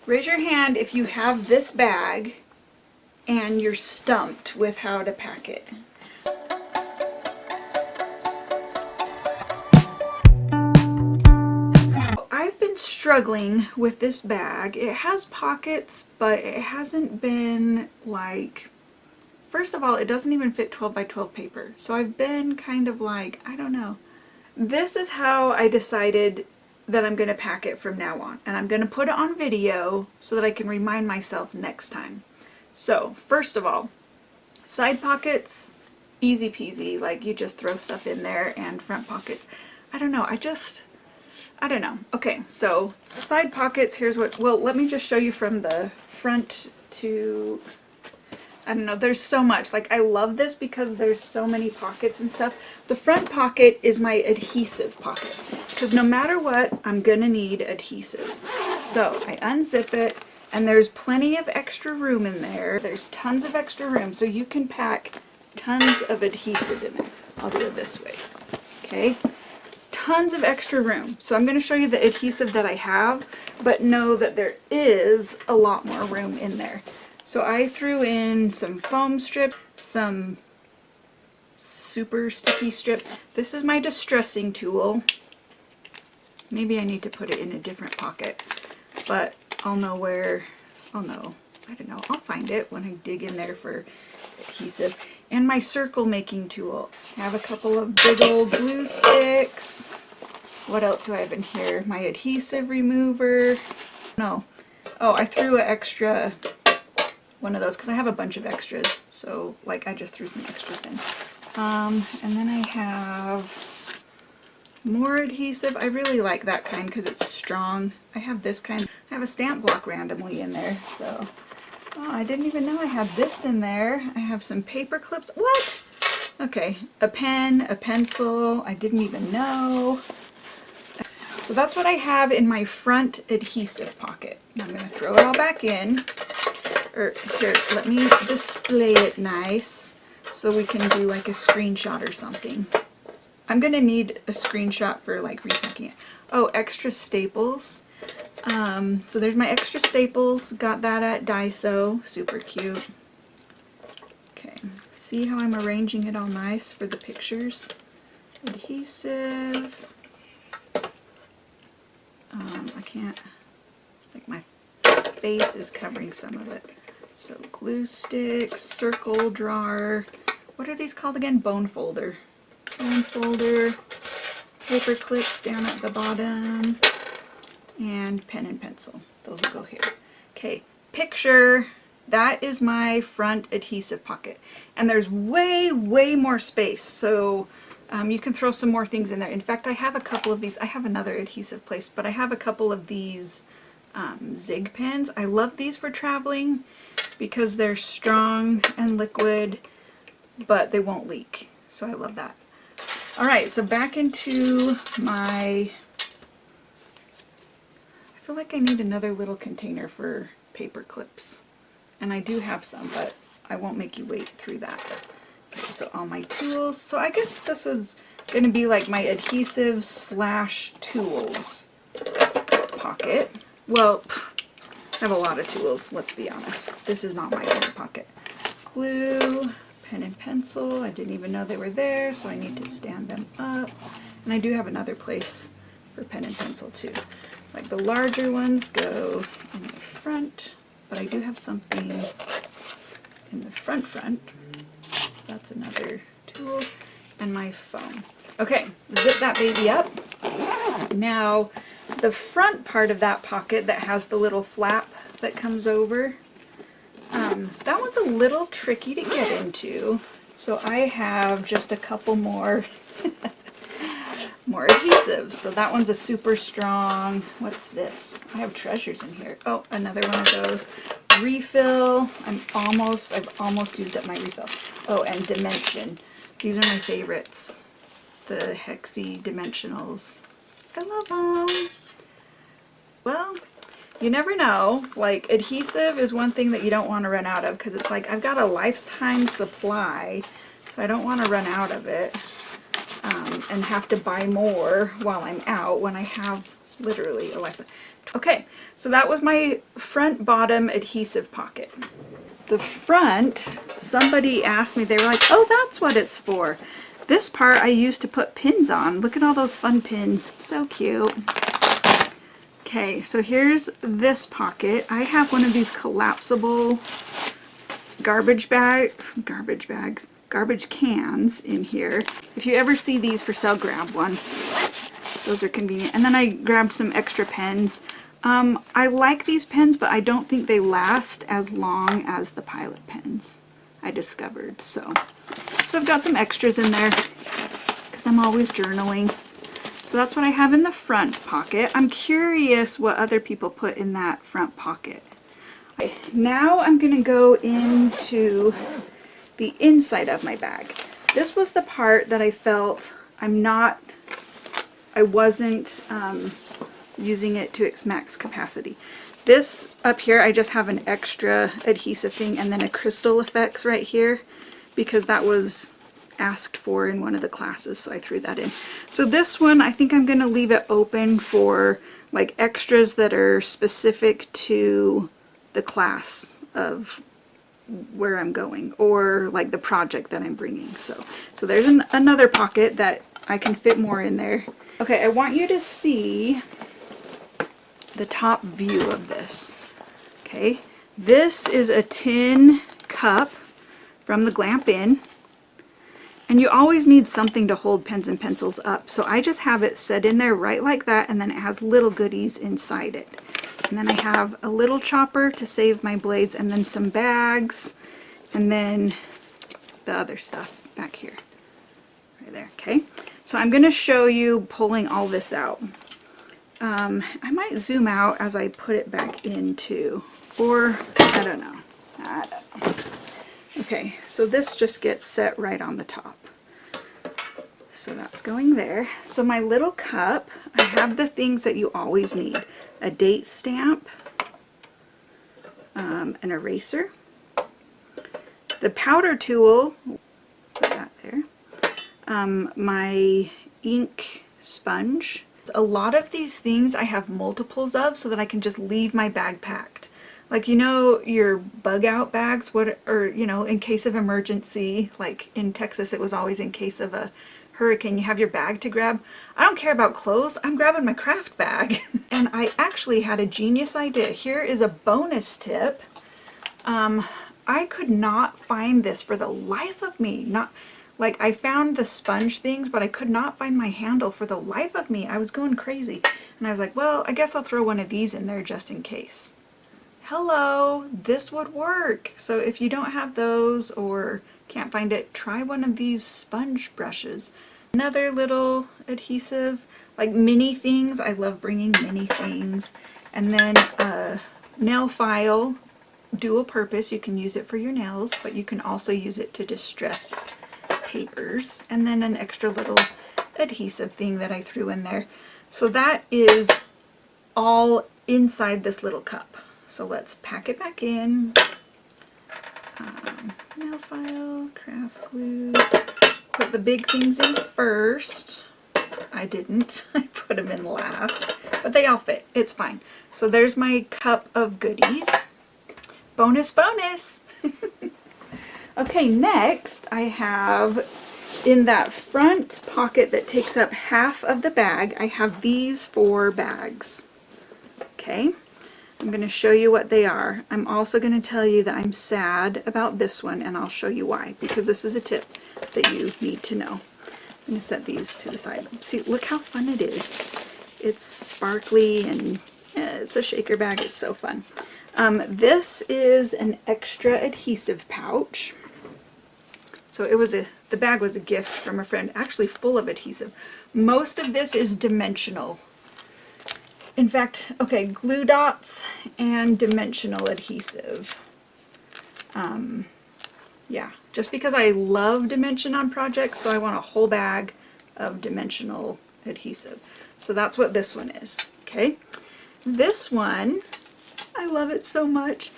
Raise your hand if you have this bag and you're stumped with how to pack it. I've been struggling with this bag. It has pockets, but it hasn't been like, first of all, it doesn't even fit 12 by 12 paper. So I've been kind of like, I don't know. This is how I decided that I'm going to pack it from now on. And I'm going to put it on video so that I can remind myself next time. So, first of all, side pockets, easy peasy. Like, you just throw stuff in there, and front pockets. I don't know. I don't know. Okay, so side pockets, here's what, well, let me just show you from the front to, I don't know, there's so much. Like, I love this because there's so many pockets and stuff. The front pocket is my adhesive pocket because no matter what, I'm gonna need adhesives. So I unzip it, and there's plenty of extra room in there. There's tons of extra room, so you can pack tons of adhesive in there. I'll do it this way, okay? Tons of extra room. So I'm going to show you the adhesive that I have, but know that there is a lot more room in there. So I threw in some foam strip, some super sticky strip. This is my distressing tool. Maybe I need to put it in a different pocket, but I'll know where, I don't know, I'll find it when I dig in there for adhesive. And my circle making tool. I have a couple of big old glue sticks. What else do I have in here? My adhesive remover. No. Oh, I threw an extra one of those because I have a bunch of extras. So, like, I just threw some extras in. And then I have more adhesive. I really like that kind because it's strong. I have this kind. I have a stamp block randomly in there, so. Oh, I didn't even know I had this in there. I have some paper clips. What? Okay, a pen, a pencil. I didn't even know. So that's what I have in my front adhesive pocket. I'm going to throw it all back in. Or here, let me display it nice so we can do like a screenshot or something. I'm going to need a screenshot for like repacking it. Oh, extra staples. So there's my extra staples. Got that at Daiso. Super cute. Okay, see how I'm arranging it all nice for the pictures? Adhesive. I can't, like my face is covering some of it. So glue sticks, circle drawer. What are these called again? Bone folder. Bone folder. Paper clips down at the bottom. And pen and pencil. Those will go here. Okay, picture. That is my front adhesive pocket. And there's way, way more space. So you can throw some more things in there. In fact, I have a couple of these. I have another adhesive place, but I have a couple of these Zig pens. I love these for traveling because they're strong and liquid, but they won't leak. So I love that. All right, so back into my... I feel like I need another little container for paper clips. And I do have some, but I won't make you wait through that. Okay, so all my tools. So I guess this is going to be like my adhesive slash tools pocket. Well, I have a lot of tools, let's be honest. This is not my only pocket. Glue, pen and pencil. I didn't even know they were there, so I need to stand them up. And I do have another place for pen and pencil too. Like the larger ones go in the front, but I do have something in the front. That's another tool. And my phone. Okay, zip that baby up. Now, the front part of that pocket that has the little flap that comes over, that one's a little tricky to get into. So I have just a couple more more adhesives. So that one's a super strong, what's this? I have treasures in here. Oh, another one of those. Refill. I've almost used up my refill. Oh, and dimension. These are my favorites. The Hexi Dimensionals. I love them. Well, you never know. Like, adhesive is one thing that you don't want to run out of because it's like, I've got a lifetime supply, so I don't want to run out of it and have to buy more while I'm out when I have literally, Alexa. Okay, so that was my front bottom adhesive pocket. The front, somebody asked me, they were like, oh, that's what it's for. This part I used to put pins on. Look at all those fun pins. So cute. Okay, so here's this pocket. I have one of these collapsible garbage cans in here. If you ever see these for sale, grab one. Those are convenient. And then I grabbed some extra pens. I like these pens, but I don't think they last as long as the Pilot pens, I discovered. So I've got some extras in there because I'm always journaling. So that's what I have in the front pocket. I'm curious what other people put in that front pocket. Okay, now I'm going to go into the inside of my bag. This was the part that I felt I wasn't using it to its max capacity. This up here, I just have an extra adhesive thing and then a Crystal Effects right here because that was asked for in one of the classes, so I threw that in. So this one, I think I'm going to leave it open for like extras that are specific to the class of where I'm going or like the project that I'm bringing. So there's another pocket that I can fit more in there. Okay, I want you to see the top view of this. Okay, this is a tin cup from the Glamp Inn. And you always need something to hold pens and pencils up. So I just have it set in there right like that, and then it has little goodies inside it. And then I have a little chopper to save my blades, and then some bags, and then the other stuff back here. Right there, okay? So I'm going to show you pulling all this out. I might zoom out as I put it back into, or I don't know. Okay, so this just gets set right on the top. So that's going there. So my little cup, I have the things that you always need. A date stamp, an eraser, the powder tool, put that there, my ink sponge. A lot of these things I have multiples of so that I can just leave my bag packed. Like, you know, your bug out bags, or, you know, in case of emergency, like in Texas, it was always in case of a hurricane, you have your bag to grab. I don't care about clothes, I'm grabbing my craft bag. And I actually had a genius idea. Here is a bonus tip. I could not find this for the life of me. Like, I found the sponge things, but I could not find my handle for the life of me. I was going crazy. And I was like, well, I guess I'll throw one of these in there just in case. Hello, this would work. So if you don't have those or can't find it, try one of these sponge brushes. Another little adhesive, like mini things. I love bringing mini things. And then a nail file, dual purpose. You can use it for your nails, but you can also use it to distress papers. And then an extra little adhesive thing that I threw in there. So that is all inside this little cup. So let's pack it back in. Nail file, craft glue. Put the big things in first. I didn't. I put them in last. But they all fit. It's fine. So there's my cup of goodies. Bonus, bonus! Okay, next I have in that front pocket that takes up half of the bag, I have these 4 bags. Okay? I'm going to show you what they are. I'm also going to tell you that I'm sad about this one, and I'll show you why, because this is a tip that you need to know. I'm going to set these to the side. See, look how fun it is. It's sparkly, and it's a shaker bag. It's so fun. This is an extra adhesive pouch. So the bag was a gift from a friend, actually full of adhesive. Most of this is dimensional. In fact, okay, glue dots and dimensional adhesive. Yeah, just because I love dimension on projects, so I want a whole bag of dimensional adhesive. So that's what this one is, okay? This one, I love it so much.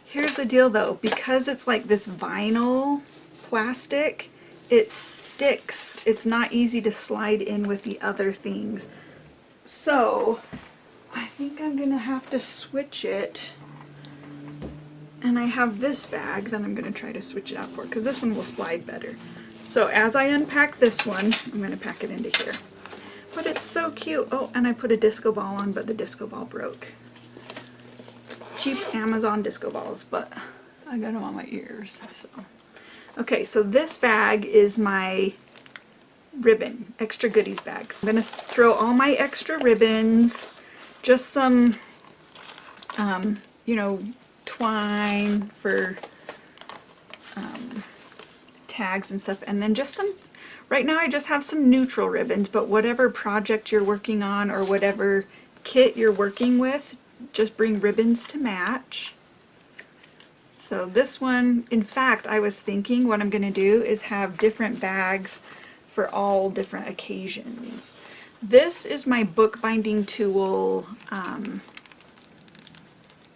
Here's the deal though, because it's like this vinyl plastic, it sticks. It's not easy to slide in with the other things. So I think I'm gonna have to switch it. And I have this bag that I'm gonna try to switch it out for, because this one will slide better. So as I unpack this one, I'm gonna pack it into here. But it's so cute. Oh, and I put a disco ball on, but the disco ball broke. Cheap Amazon disco balls, but I got them on my ears, so. Okay, so this bag is my ribbon, extra goodies bag. So I'm gonna throw all my extra ribbons, just some, you know, twine for tags and stuff, and then just some, right now I just have some neutral ribbons, but whatever project you're working on or whatever kit you're working with, just bring ribbons to match. So this one, in fact, I was thinking what I'm going to do is have different bags for all different occasions. This is my bookbinding tool,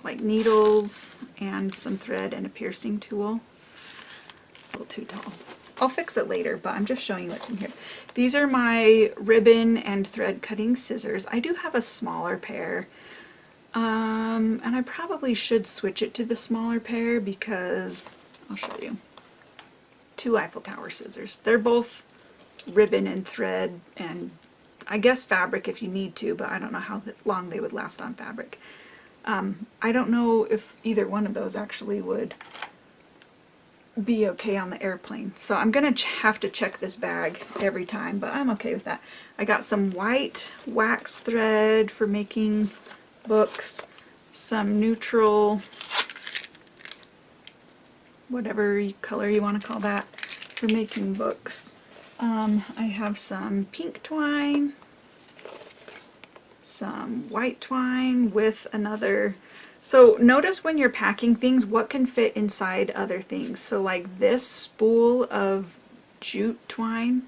like needles and some thread and a piercing tool. A little too tall. I'll fix it later, but I'm just showing you what's in here. These are my ribbon and thread cutting scissors. I do have a smaller pair. And I probably should switch it to the smaller pair because, I'll show you, 2 Eiffel Tower scissors. They're both ribbon and thread and I guess fabric if you need to, but I don't know how long they would last on fabric. I don't know if either one of those actually would be okay on the airplane. So I'm gonna have to check this bag every time, but I'm okay with that. I got some white wax thread for making books, some neutral, whatever color you want to call that, for making books. I have some pink twine, some white twine with another. So notice when you're packing things what can fit inside other things. So like this spool of jute twine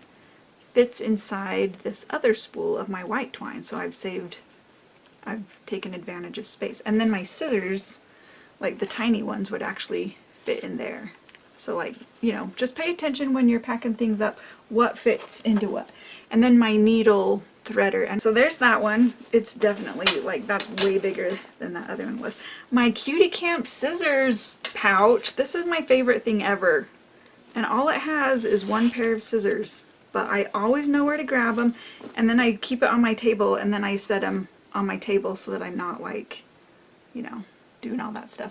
fits inside this other spool of my white twine. So I've taken advantage of space. And then my scissors, like the tiny ones, would actually fit in there. So like, you know, just pay attention when you're packing things up, what fits into what. And then my needle threader. And so there's that one. It's definitely, like, that's way bigger than that other one was. My Cutie Camp scissors pouch. This is my favorite thing ever. And all it has is one pair of scissors. But I always know where to grab them. And then I keep it on my table, and then I set them on my table so that I'm not, like, you know, doing all that stuff.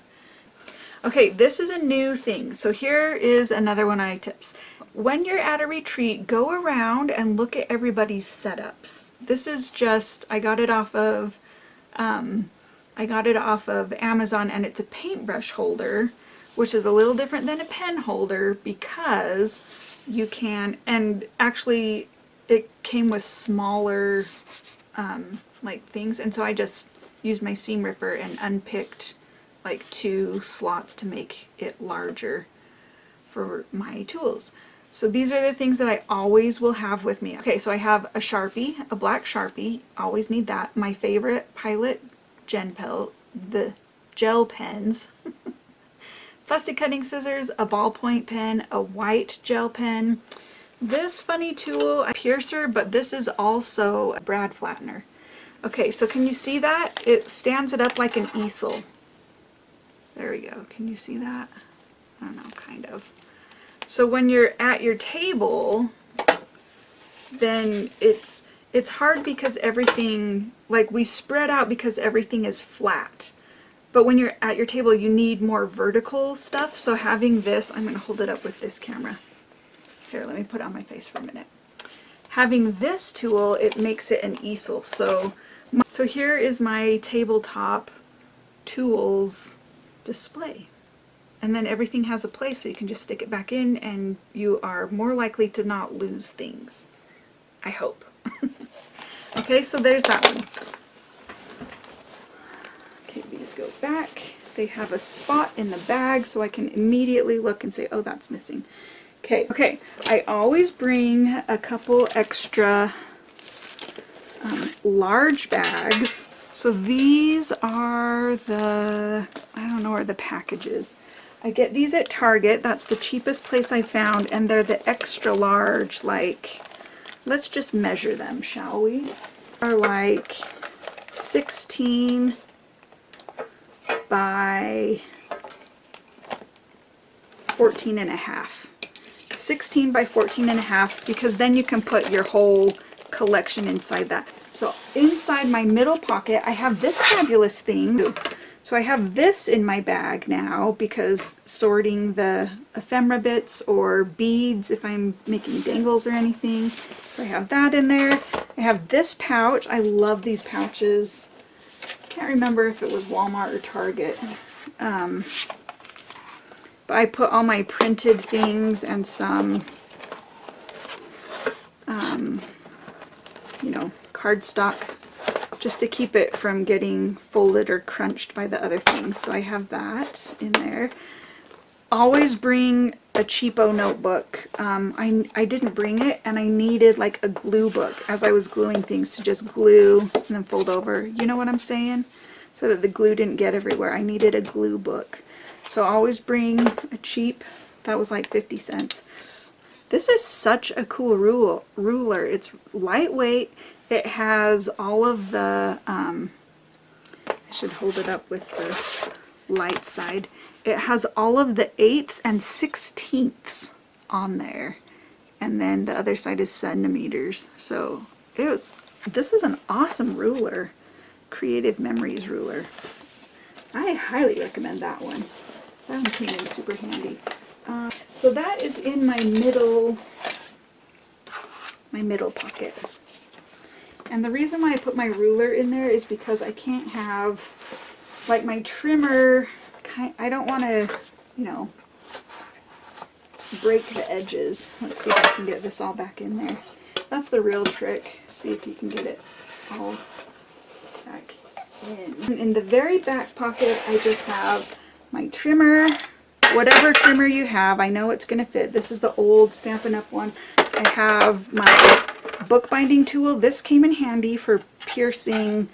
Okay, this is a new thing. So here is another one of my tips. When you're at a retreat, go around and look at everybody's setups. This is just, I got it off of Amazon, and it's a paintbrush holder, which is a little different than a pen holder because you can, and actually it came with smaller like things, and so I just used my seam ripper and unpicked like 2 slots to make it larger for my tools. So these are the things that I always will have with me. Okay, so I have a Sharpie, a black Sharpie, always need that. My favorite Pilot the gel pens, fussy cutting scissors, a ballpoint pen, a white gel pen. This funny tool, a piercer, but this is also a brad flattener. Okay, so can you see that? It stands it up like an easel. There we go. Can you see that? I don't know, kind of. So when you're at your table, then it's hard because everything, like, we spread out because everything is flat. But when you're at your table, you need more vertical stuff. So having this, I'm going to hold it up with this camera. Here, let me put it on my face for a minute. Having this tool, it makes it an easel. So here is my tabletop tools display. And then everything has a place, so you can just stick it back in and you are more likely to not lose things. I hope. Okay, so there's that one. Okay, these go back. They have a spot in the bag so I can immediately look and say, oh, that's missing. Okay, I always bring a couple extra large bags. So these are the, I don't know where the package is. I get these at Target. That's the cheapest place I found, and they're the extra large, like, let's just measure them, shall we? are like 16 by 14 and a half. 16 by 14 and a half, because then you can put your whole collection inside that. So inside my middle pocket, I have this fabulous thing. So I have this in my bag now because sorting the ephemera bits or beads if I'm making dangles or anything. So I have that in there. I have this pouch. I love these pouches. Can't remember if it was Walmart or Target. But I put all my printed things and some, you know, cardstock, just to keep it from getting folded or crunched by the other things. So I have that in there. Always bring a cheapo notebook. I didn't bring it, and I needed like a glue book as I was gluing things to just glue and then fold over. You know what I'm saying? So that the glue didn't get everywhere. I needed a glue book. So always bring a cheap, that was like 50 cents. This is such a cool ruler. It's lightweight. It has all of the, I should hold it up with the light side. It has all of the 8ths and 16ths on there. And then the other side is centimeters. So this is an awesome ruler. Creative Memories ruler. I highly recommend that one. That one came in super handy. So that is in my middle pocket. And the reason why I put my ruler in there is because I can't have, like, my trimmer, I don't want to, you know, break the edges. Let's see if I can get this all back in there. That's the real trick. See if you can get it all back in. In the very back pocket, I just have my trimmer, whatever trimmer you have. I know it's going to fit. This is the old Stampin' Up! One. I have my bookbinding tool. This came in handy for piercing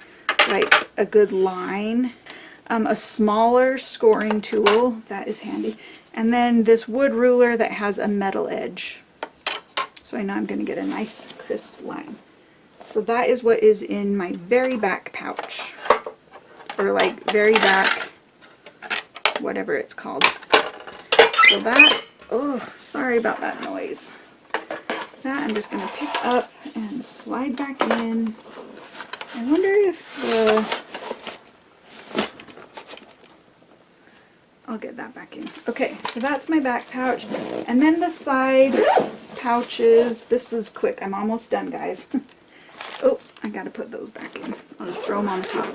like a good line. A smaller scoring tool, that is handy. And then this wood ruler that has a metal edge. So I know I'm going to get a nice crisp line. So that is what is in my very back pouch. Or like very back, whatever it's called. So that, oh, sorry about that noise. That I'm just going to pick up and slide back in. I wonder if I'll get that back in. Okay, so that's my back pouch. And then the side pouches. This is quick. I'm almost done, guys. Oh, I got to put those back in. I'll just throw them on the top.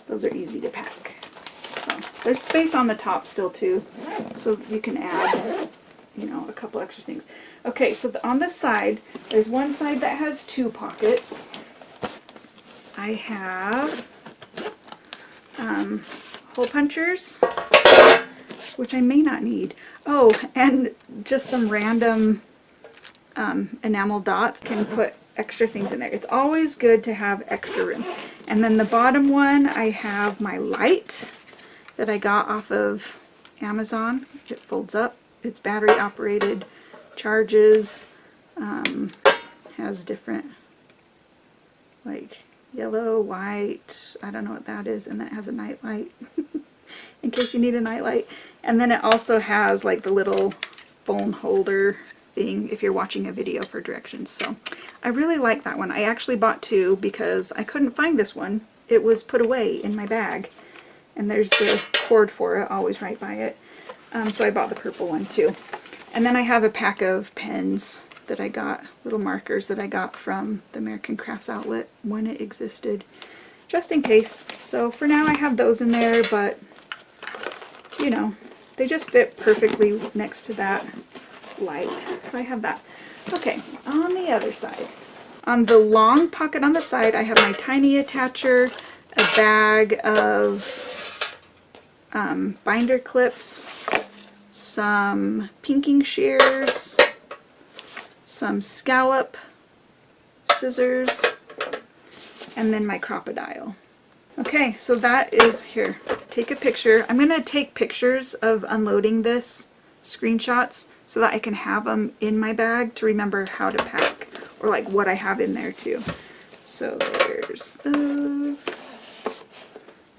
Those are easy to pack. So, there's space on the top still too, so you can add, you know, a couple extra things. Okay, so on the side, there's one side that has 2 pockets. I have hole punchers, which I may not need. Oh, and just some random enamel dots. Can put extra things in there. It's always good to have extra room. And then the bottom one, I have my light that I got off of Amazon. It folds up. It's battery operated, charges, has different like yellow, white, I don't know what that is, and then it has a night light in case you need a night light. And then it also has like the little phone holder thing if you're watching a video for directions. So I really like that one. I actually bought 2 because I couldn't find this one. It was put away in my bag, and there's the cord for it always right by it. So I bought the purple one too. And then I have a pack of pens that I got, little markers that I got from the American Crafts Outlet when it existed, just in case. So for now I have those in there, but you know, they just fit perfectly next to that light. So I have that. Okay, on the other side. On the long pocket on the side, I have my tiny attacher, a bag of binder clips, some pinking shears, some scallop scissors, and then my crocodile. Okay, so that is here. Take a picture. I'm going to take pictures of unloading this, screenshots, so that I can have them in my bag to remember how to pack, or like what I have in there too. So there's those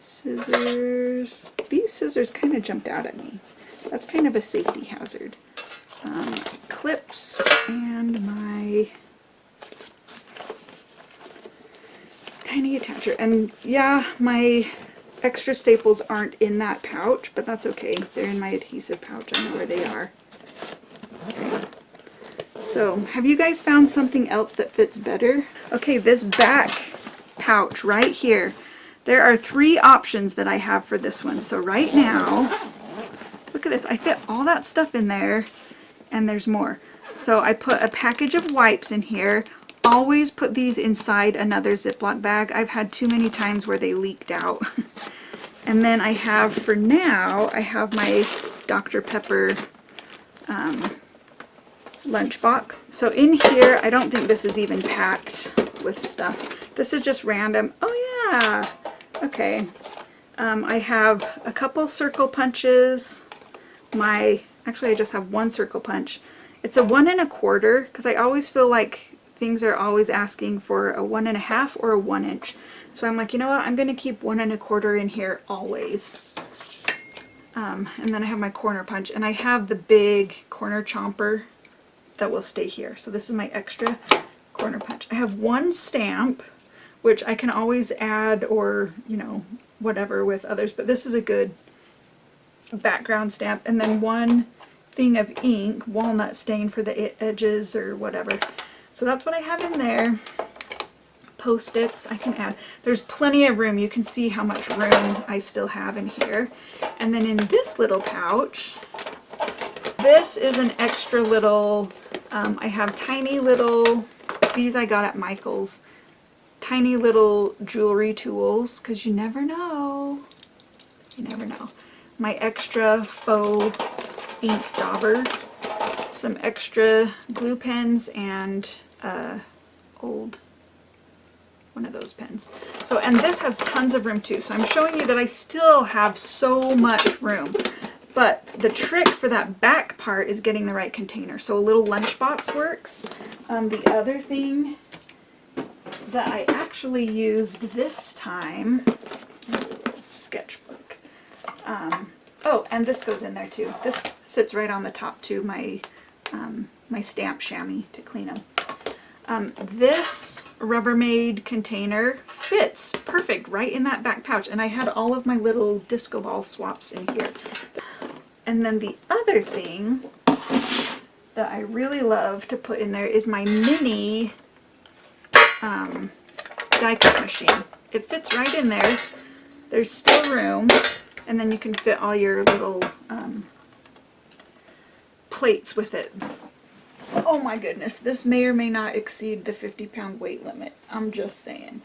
scissors. These scissors kind of jumped out at me. That's kind of a safety hazard. Clips and my tiny attacher. And yeah, my extra staples aren't in that pouch, but that's okay. They're in my adhesive pouch. I know where they are. Okay. So, have you guys found something else that fits better? Okay, this back pouch right here. There are 3 options that I have for this one. So right now, look at this. I fit all that stuff in there, and there's more. So I put a package of wipes in here. Always put these inside another Ziploc bag. I've had too many times where they leaked out. And then I have, for now, I have my Dr. Pepper lunchbox. So in here, I don't think this is even packed with stuff. This is just random. Oh yeah! Okay. I have a couple circle punches. Actually I just have one circle punch. It's a 1 1/4 because I always feel like things are always asking for a 1 1/2 or a 1 inch. So I'm like, you know what? I'm going to keep 1 1/4 in here always. And then I have my corner punch, and I have the big corner chomper that will stay here. So this is my extra corner punch. I have one stamp, which I can always add or, you know, whatever with others, but this is a good background stamp. And then one thing of ink, walnut stain for the edges or whatever. So that's what I have in there. Post-its I can add. There's plenty of room. You can see how much room I still have in here. And then in this little pouch, this is an extra little, I have tiny little, these I got at Michael's, tiny little jewelry tools, because you never know. You never know. My extra faux ink dauber, some extra glue pens, and old one of those pens. So, and this has tons of room too. So I'm showing you that I still have so much room. But the trick for that back part is getting the right container. So a little lunchbox works. The other thing that I actually used this time, sketchbook. Oh, and this goes in there too. This sits right on the top too, my stamp chamois to clean them. This Rubbermaid container fits perfect right in that back pouch, and I had all of my little disco ball swaps in here. And then the other thing that I really love to put in there is my mini die cut machine. It fits right in there. There's still room, and then you can fit all your little plates with it. Oh my goodness, this may or may not exceed the 50-pound weight limit. I'm just saying.